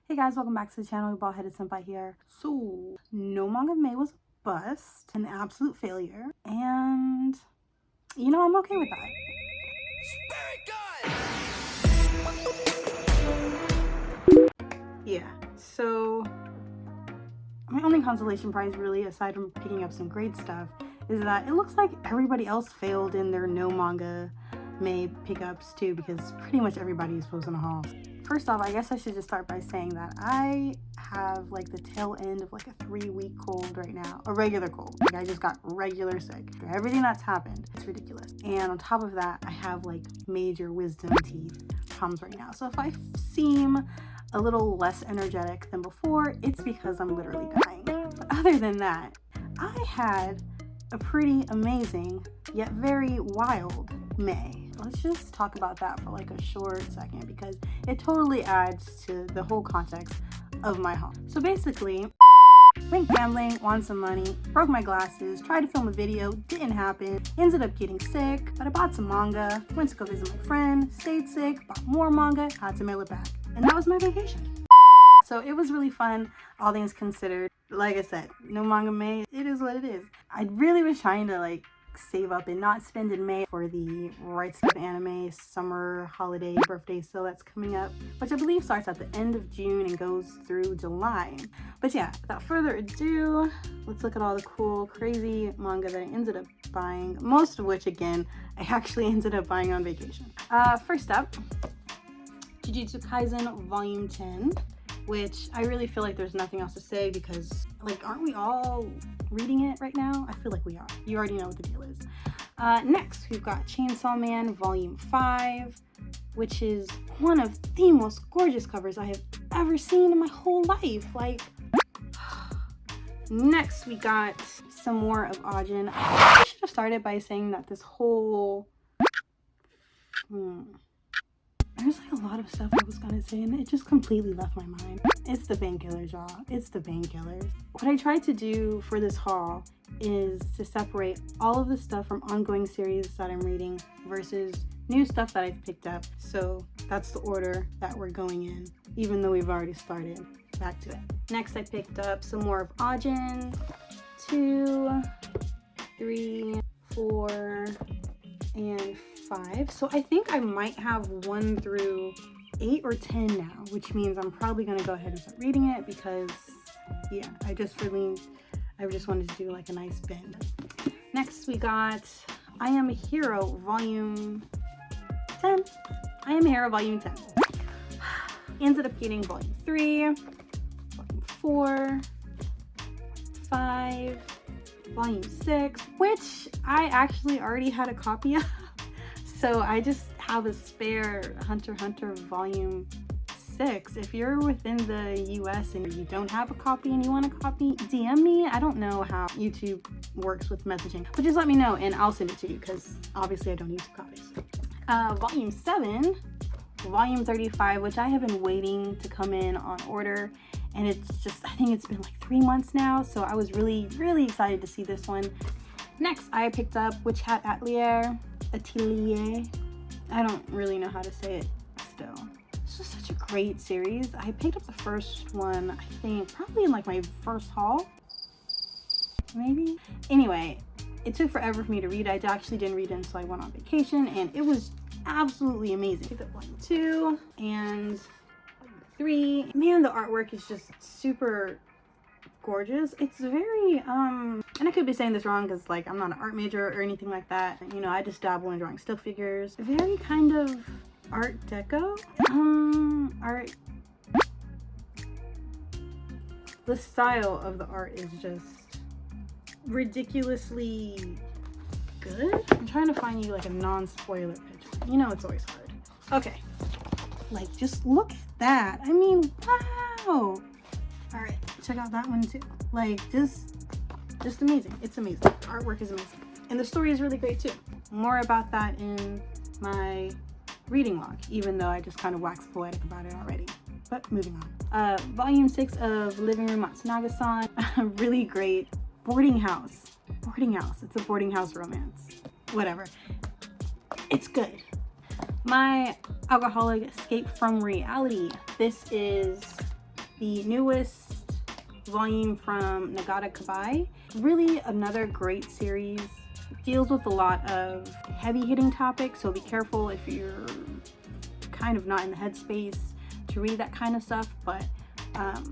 Hey guys, welcome back to the channel. Bald-headed senpai here. So, no Manga May was a bust, an absolute failure, and you know, I'm okay with that. Yeah, so my only consolation prize really, aside from picking up some great stuff, is that it looks like everybody else failed in their no Manga May pickups too, because pretty much everybody is posting a haul. First off, I guess I should just start by saying that I have like the tail end of like a 3-week cold right now, a regular cold. Like I just got regular sick. Everything that's happened, it's ridiculous. And on top of that, I have like major wisdom teeth problems right now. So if I seem a little less energetic than before, it's because I'm literally dying. But other than that, I had a pretty amazing yet very wild May. Let's just talk about that for like a short second because it totally adds to the whole context of my haul. So basically, went gambling, won some money, broke my glasses, tried to film a video, didn't happen, ended up getting sick, but I bought some manga, went to go visit my friend, stayed sick, bought more manga, had to mail it back. And that was my vacation. So it was really fun, all things considered. Like I said, no Manga May, it is what it is. I really was trying to like save up and not spend in May for the Right Stuff Anime summer holiday birthday sale that's coming up, which I believe starts at the end of June and goes through July. But yeah, without further ado, let's look at all the cool, crazy manga that I ended up buying, most of which, again, I actually ended up buying on vacation. First up, Jujutsu Kaisen Volume 10, which I really feel like there's nothing else to say because, like, aren't we all reading it right now? I feel like we are. You already know what the deal is. Next, we've got Chainsaw Man Volume 5, which is one of the most gorgeous covers I have ever seen in my whole life. Like, next we got some more of Ajin. I should have started by saying that this whole... There's like a lot of stuff I was gonna say and it just completely left my mind. It's the painkillers, y'all. It's the painkillers. What I tried to do for this haul is to separate all of the stuff from ongoing series that I'm reading versus new stuff that I've picked up. So that's the order that we're going in, even though we've already started. Back to it. Next, I picked up some more of Ajin. 2, 3, 4, and 5. So I think I might have 1 through 8 or 10 now, which means I'm probably gonna go ahead and start reading it because yeah, I just wanted to do like a nice bend. Next we got I Am a Hero Volume 10. I Am a Hero Volume 10. Ended up getting Volume 3, Volume 4, 5, Volume 6, which I actually already had a copy of. So I just have a spare Hunter x Hunter Volume 6. If you're within the US and you don't have a copy and you want a copy, DM me. I don't know how YouTube works with messaging, but just let me know and I'll send it to you because obviously I don't use copies. Volume 7, Volume 35, which I have been waiting to come in on order. And it's just, I think it's been like 3 months now. So I was really, really excited to see this one. Next, I picked up Witch Hat Atelier. I don't really know how to say it still. This was such a great series. I picked up the first one, I think, probably in like my first haul. Maybe? Anyway, it took forever for me to read. I actually didn't read it until I went on vacation. And it was absolutely amazing. I picked up Volume 2 and 3. Man, the artwork is just super gorgeous. It's very and I could be saying this wrong because like I'm not an art major or anything like that. You know, I just dabble in drawing still figures. Very kind of art deco. Art. The style of the art is just ridiculously good. I'm trying to find you like a non-spoiler picture. You know, it's always hard. Okay. Like, just look at that. I mean, wow. All right, check out that one too. Like, just amazing. It's amazing. The artwork is amazing. And the story is really great too. More about that in my reading log, even though I just kind of waxed poetic about it already. But moving on. Volume 6 of Living Room Matsunaga-san. A really great boarding house. It's a boarding house romance. Whatever. It's good. My Alcoholic Escape from Reality. This is the newest volume from Nagata Kabai. Really another great series. It deals with a lot of heavy hitting topics, so be careful if you're kind of not in the headspace to read that kind of stuff, but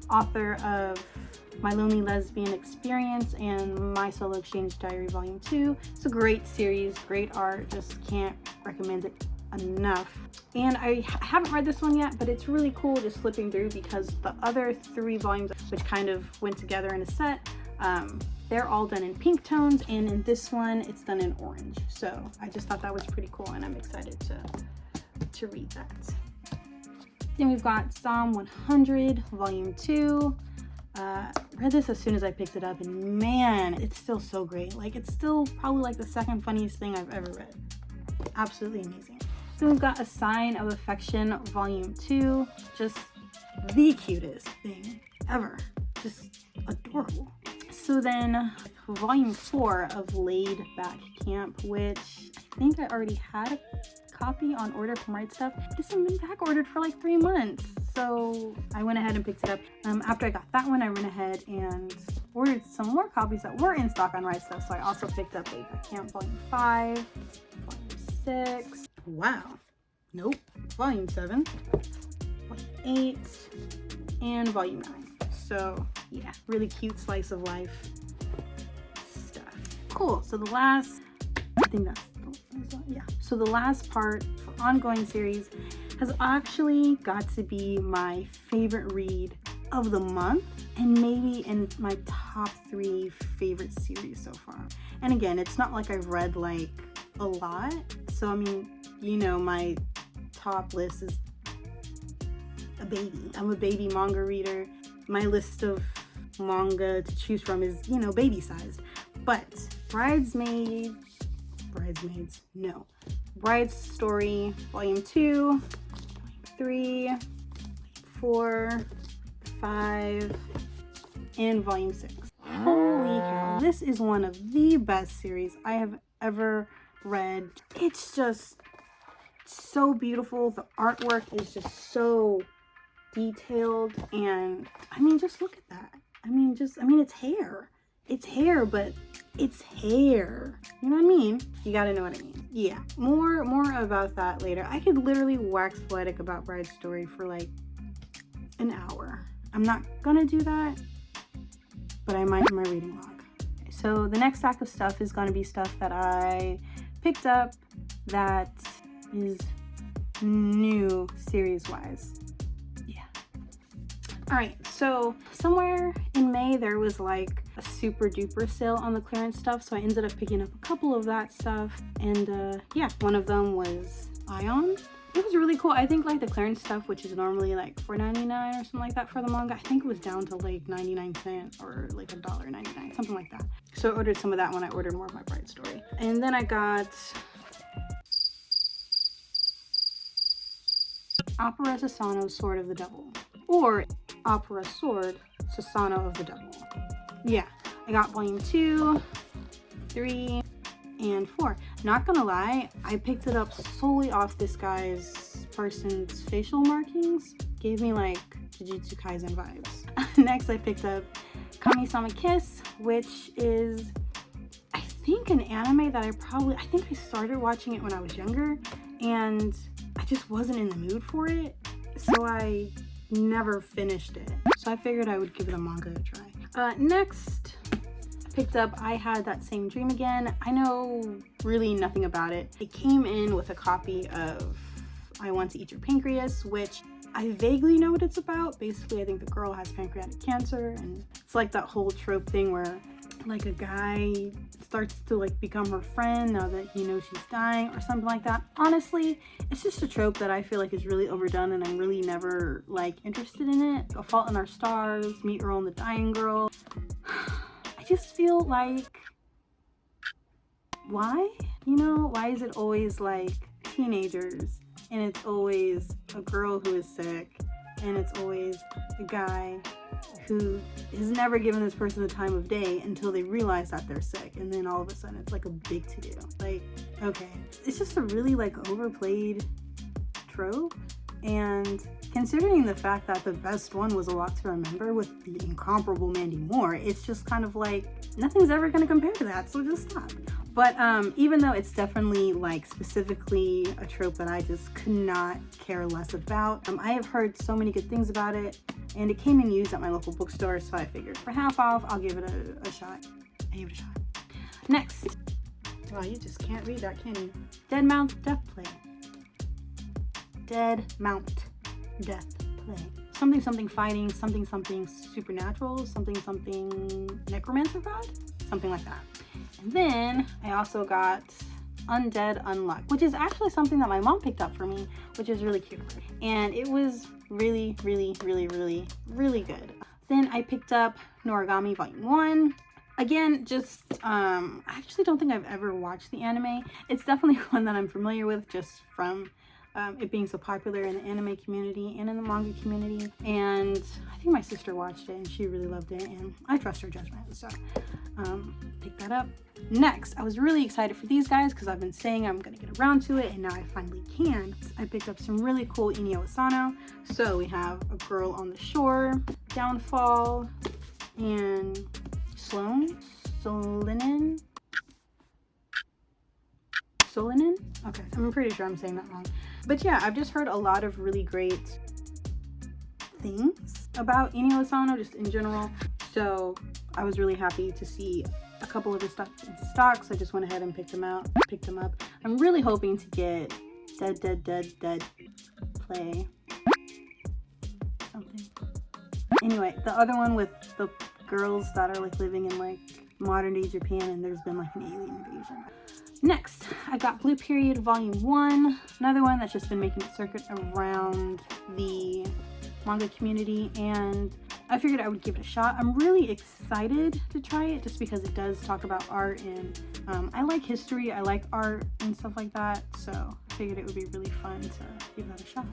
author of My Lonely Lesbian Experience and My Solo Exchange Diary Volume 2. It's a great series, great art, just can't recommend it enough. And I haven't read this one yet, but it's really cool just flipping through because the other 3 volumes, which kind of went together in a set, they're all done in pink tones, and in this one it's done in orange. So I just thought that was pretty cool, and I'm excited to read that. Then we've got Psalm 100 Volume 2. Read this as soon as I picked it up, and man, it's still so great. Like, it's still probably like the second funniest thing I've ever read. Absolutely amazing. Then we've got A Sign of Affection Volume 2. Just the cutest thing ever. Just adorable. So then Volume 4 of Laid Back Camp, which I think I already had a copy on order from Right Stuff. This has been back ordered for like 3 months, so I went ahead and picked it up. After I got that one, I went ahead and ordered some more copies that were in stock on Right Stuff, so I also picked up Laid Back Camp Volume 5, Volume 6, wow, nope, Volume 7, Volume 8, and Volume 9. So yeah, really cute slice of life stuff. Cool, so the last, I think that's, yeah. So the last part for ongoing series has actually got to be my favorite read of the month, and maybe in my top 3 favorite series so far. And again, it's not like I've read like a lot. So I mean, you know, my top list is a baby. I'm a baby manga reader. My list of manga to choose from is, you know, baby sized. But Bride's Story Volume 2, Volume 3, 4, 5, and Volume 6. Holy cow, this is one of the best series I have ever read. It's just so beautiful. The artwork is just so detailed, and I mean, just look at that. I mean, it's hair. It's hair, but it's hair. You know what I mean? You gotta know what I mean. Yeah, more about that later. I could literally wax poetic about Bride's Story for like an hour. I'm not gonna do that, but I might in my reading log. So the next stack of stuff is gonna be stuff that I picked up that is new series-wise. Alright, so somewhere in May there was like a super duper sale on the clearance stuff, so I ended up picking up a couple of that stuff, and yeah, one of them was Ion. It was really cool. I think like the clearance stuff, which is normally like $4.99 or something like that for the manga, I think it was down to like 99 cents or like $1.99, something like that. So I ordered some of that when I ordered more of my Pride Story. And then I got Opera Sasano Sword of the Devil, or Opera Sword Sasano of the Devil. Yeah, I got Volume 2, 3, and 4. Not gonna lie, I picked it up solely off this person's facial markings. Gave me like Jujutsu Kaisen vibes. Next, I picked up Kami-sama Kiss, which is, I think, an anime that I think I started watching it when I was younger, and I just wasn't in the mood for it, so I never finished it. So I figured I would give it a manga a try. Next, I picked up I Had That Same Dream Again. I know really nothing about it. It came in with a copy of I Want to Eat Your Pancreas, which I vaguely know what it's about. Basically, I think the girl has pancreatic cancer, and it's like that whole trope thing where like a guy starts to like become her friend now that he knows she's dying or something like that. Honestly, it's just a trope that I feel like is really overdone, and I'm really never like interested in it. A Fault in Our Stars, Meet Earl and the Dying Girl. I just feel like, why? You know, why is it always like teenagers, and it's always a girl who is sick, and it's always a guy who has never given this person the time of day until they realize that they're sick, and then all of a sudden it's like a big to-do. Like, okay, it's just a really like overplayed trope, and considering the fact that the best one was A Walk to Remember with the incomparable Mandy Moore, it's just kind of like nothing's ever going to compare to that, so just stop. But even though it's definitely like specifically a trope that I just could not care less about, I have heard so many good things about it, and it came in used at my local bookstore, so I figured for half off, I'll give it a shot. I gave it a shot. Next. Wow, you just can't read that, can you? Dead Mount Death Play. Dead Mount Death Play. Something something fighting, something something supernatural, something something necromancer god, something like that. And then I also got Undead Unluck, which is actually something that my mom picked up for me, which is really cute. And it was really, really, really, really, really good. Then I picked up Noragami Volume 1. Again, just, I actually don't think I've ever watched the anime. It's definitely one that I'm familiar with just from it being so popular in the anime community and in the manga community. And I think my sister watched it and she really loved it, and I trust her judgment, so pick that up. Next, I was really excited for these guys because I've been saying I'm gonna get around to it, and now I finally can. I picked up some really cool Inio Asano. So we have A Girl on the Shore, Downfall, and Solinen? Okay, I'm pretty sure I'm saying that wrong. But yeah, I've just heard a lot of really great things about Inio Asano just in general. So I was really happy to see a couple of his stuff in stock, so I just went ahead and picked them up. I'm really hoping to get Dead Play something. Anyway, the other one with the girls that are like living in like modern day Japan and there's been like an alien invasion. Next, I got Blue Period Volume 1, another one that's just been making a circuit around the manga community, and I figured I would give it a shot. I'm really excited to try it just because it does talk about art, and I like history, I like art and stuff like that, so I figured it would be really fun to give that a shot.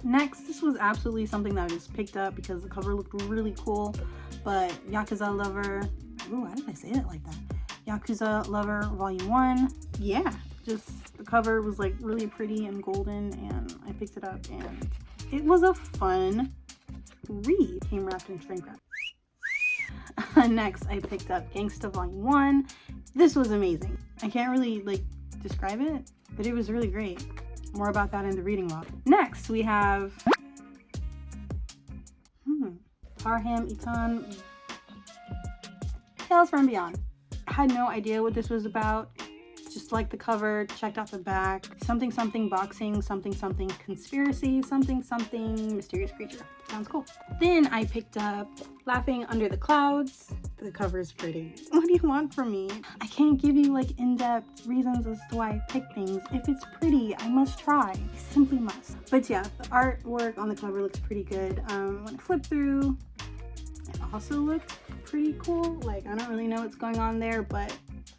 Next, this was absolutely something that I just picked up because the cover looked really cool, but Yakuza Lover, ooh, why did I say it like that? Yakuza Lover Volume 1. Yeah, just the cover was like really pretty and golden, and I picked it up and it was a fun read. Came wrapped in shrink wrap. Next, I picked up Gangsta Volume 1. This was amazing. I can't really like describe it, but it was really great. More about that in the reading log. Next, we have Parham Itan Tales from Beyond. I had no idea what this was about. Just liked the cover, checked out the back. Something something boxing, something something conspiracy, something something mysterious creature. Sounds cool. Then I picked up Laughing Under the Clouds. The cover is pretty. What do you want from me? I can't give you like in-depth reasons as to why I pick things. If it's pretty, I must try. I simply must. But yeah, the artwork on the cover looks pretty good. When I flip through, it also looked pretty cool. Like, I don't really know what's going on there, but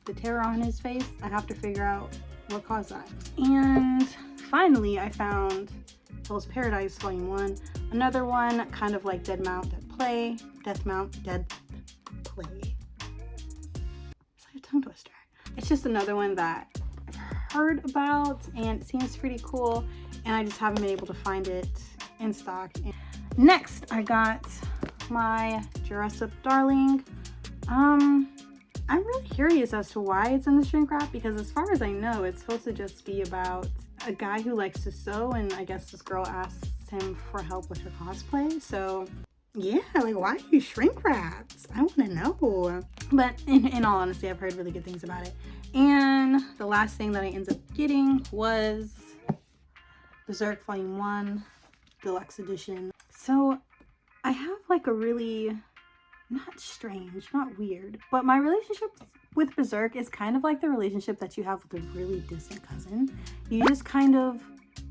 the terror on his face, I have to figure out what caused that. And finally, I found Hell's Paradise Volume 1. Another one, kind of like Dead Mount Dead Play. Death Mount Dead Play. It's like a tongue twister. It's just another one that I've heard about, and it seems pretty cool, and I just haven't been able to find it in stock. Next, I got my Jurassic Darling. I'm really curious as to why it's in the shrink wrap, because as far as I know, it's supposed to just be about a guy who likes to sew, and I guess this girl asks him for help with her cosplay. So yeah, like, why are you shrink wrapped? I want to know. But in all honesty, I've heard really good things about it. And the last thing that I ended up getting was Berserk Volume 1 Deluxe Edition. So I have like a really, not strange, not weird, but my relationship with Berserk is kind of like the relationship that you have with a really distant cousin. You just kind of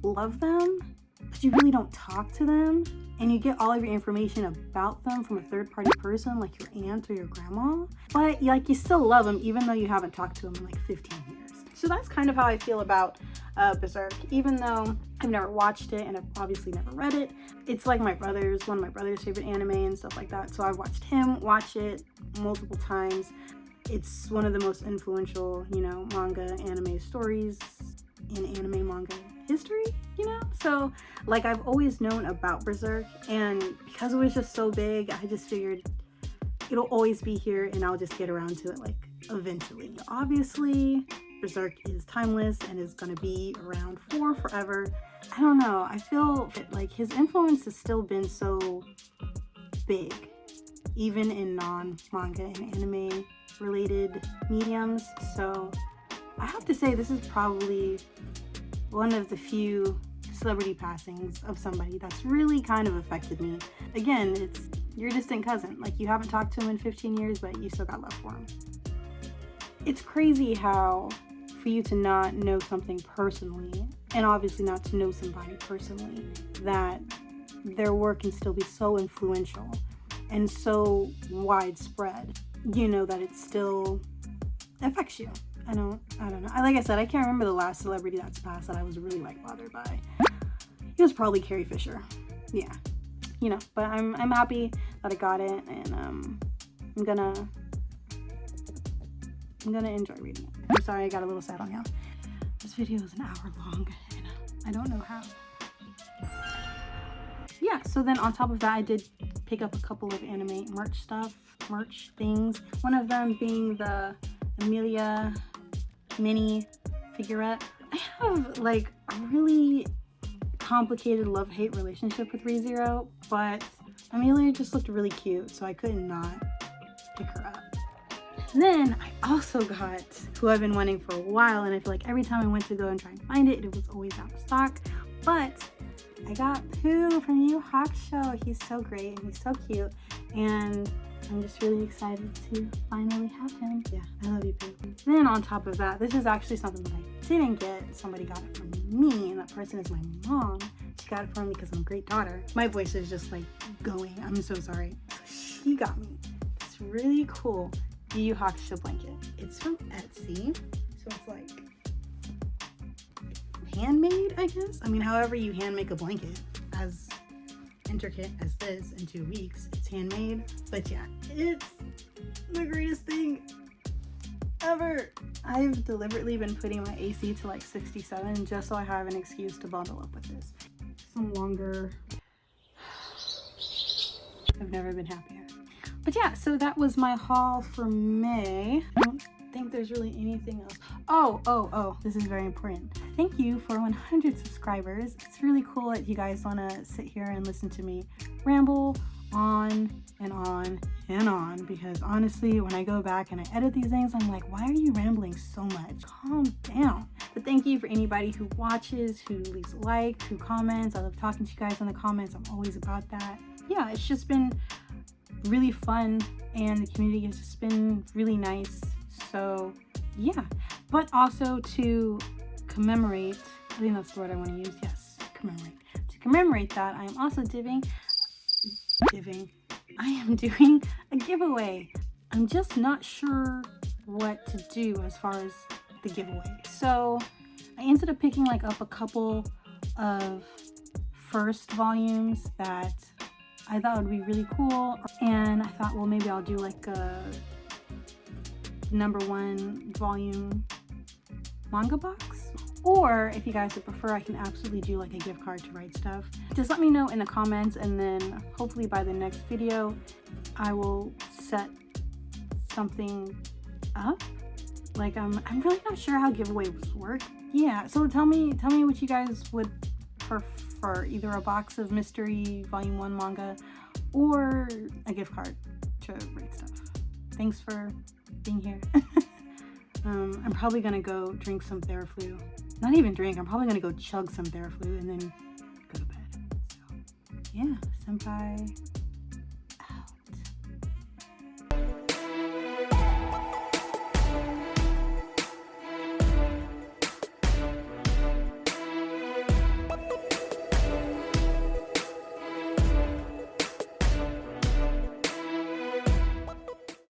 love them, but you really don't talk to them, and you get all of your information about them from a third-party person like your aunt or your grandma, but like you still love them even though you haven't talked to them in like 15 years. So that's kind of how I feel about Berserk, even though I've never watched it and I've obviously never read it. It's like one of my brother's favorite anime and stuff like that, so I've watched him watch it multiple times. It's one of the most influential, you know, manga anime stories in anime manga history, you know? So like I've always known about Berserk, and because it was just so big, I just figured it'll always be here and I'll just get around to it like eventually. Obviously, Berserk is timeless and is gonna be around for forever. I don't know, I feel like his influence has still been so big, even in non-manga and anime related mediums. So I have to say this is probably one of the few celebrity passings of somebody that's really kind of affected me. Again, it's your distant cousin. Like, you haven't talked to him in 15 years, but you still got love for him. It's crazy how for you to not know something personally, and obviously not to know somebody personally, that their work can still be so influential and so widespread, you know, that it still affects you. I don't know. Like I said, I can't remember the last celebrity that's passed that I was really like bothered by. It was probably Carrie Fisher. Yeah, you know. But I'm happy that I got it, and I'm gonna enjoy reading it. I'm sorry I got a little sad on y'all. This video is an hour long, and I don't know how. Yeah. So then on top of that, I did pick up a couple of anime merch things. One of them being the Amelia mini figurette. I have like a really complicated love-hate relationship with ReZero, but Amelia just looked really cute, so I could not pick her up. And then I also got who I've been wanting for a while, and I feel like every time I went to go and try and find it, it was always out of stock. But I got Pooh from Yu Hakusho. He's so great and he's so cute, and I'm just really excited to finally have him. Yeah, I love you, Pooh. Then on top of that, this is actually something that I didn't get. Somebody got it from me, and that person is my mom. She got it for me because I'm a great daughter. My voice is just like going. I'm so sorry. She got me this really cool Yu Hakusho blanket. It's from Etsy, so it's like handmade, I guess. I mean, however you hand make a blanket, as intricate as this in 2 weeks, it's handmade. But yeah, it's the greatest thing ever. I've deliberately been putting my AC to like 67 just so I have an excuse to bundle up with this. Some longer. I've never been happier. But yeah, so that was my haul for May. I don't think there's really anything else. Oh, this is very important. Thank you for 100 subscribers. It's really cool that you guys want to sit here and listen to me ramble on and on and on, because honestly, when I go back and I edit these things, I'm like, why are you rambling so much? Calm down. But thank you for anybody who watches, who leaves a like, who comments. I love talking to you guys in the comments. I'm always about that. Yeah, it's just been really fun, and the community has just been really nice. So yeah, but also to commemorate, I think that's the word I want to use. Yes, commemorate. To commemorate that, I am also I am doing a giveaway. I'm just not sure what to do as far as the giveaway. So I ended up picking like up a couple of first volumes that I thought would be really cool, and I thought, well, maybe I'll do like a #1 volume manga box, or if you guys would prefer, I can absolutely do like a gift card to Write Stuff. Just let me know in the comments, and then hopefully by the next video I will set something up. Like I'm really not sure how giveaways work. Yeah, so tell me what you guys would prefer, either a box of Mystery Volume 1 manga or a gift card to Write Stuff. Thanks for being here. I'm probably gonna go drink some Theraflu. Not even drink, I'm probably gonna go chug some Theraflu and then go to bed. So yeah, senpai.